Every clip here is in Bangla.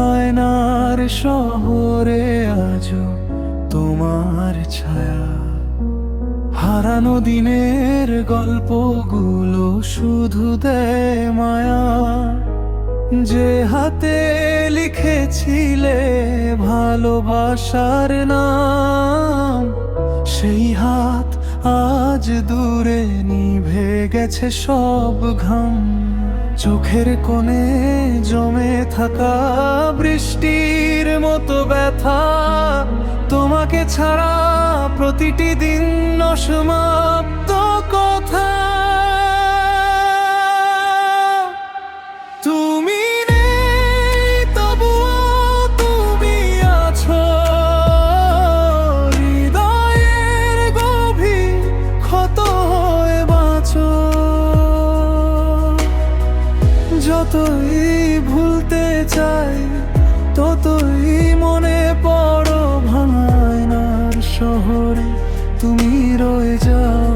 আয়নার শহরে আজও তোমার ছায়া। হারানো দিনের গল্পগুলো শুধু দেয় মায়া। যে হাতে লিখেছিলে ভালোবাসার নাম, সেই হাত আজ দূরে নিভে গেছে সব ঘাম। চোখের কোণে জমে থাকা বৃষ্টির মতো ব্যথা, তোমাকে ছাড়া প্রতিটি দিন অসমাপ্ত কথা। তুমি নেই তবুও তুমি আছো হৃদয়ের গভীর ক্ষত হয়ে বাঁচো। যতই ভুলতে চাই ততই মনে পড়ো ভাঙা আয়নার শহরে তুমি রয়ে যাও।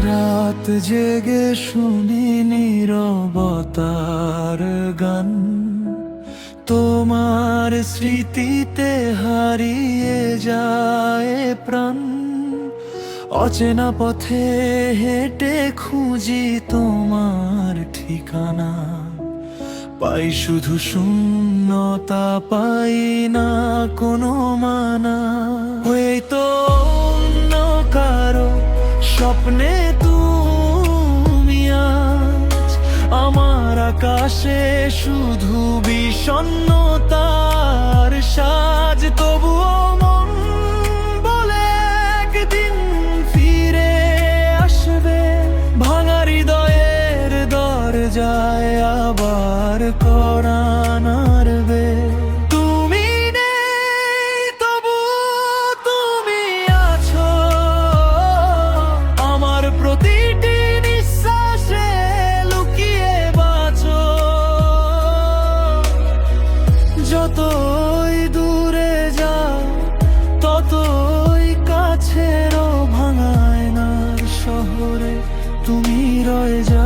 রাত জেগে শুনি নীরবতার গান, তোমার স্মৃতিতে হারিয়ে যায় প্রাণ। অচেনা পথে হেঁটে খুঁজি তোমার ঠিকানা, পাই শুধু শূন্যতা, পাই না কোনো মানা। ওই তো অন্য কারো স্বপ্নে তুমি আজ, আমার আকাশে শুধু বিষণ্ণতার সাজ। তবুও মন বলে একদিন ফিরে আসবে, ভাঙা হৃদয়ের দরজায় আবার কড়া নাড়বে। যতই দূরে যাও ততই কাছের ভাঙা আয়নার শহরে তুমি রয়ে যাও।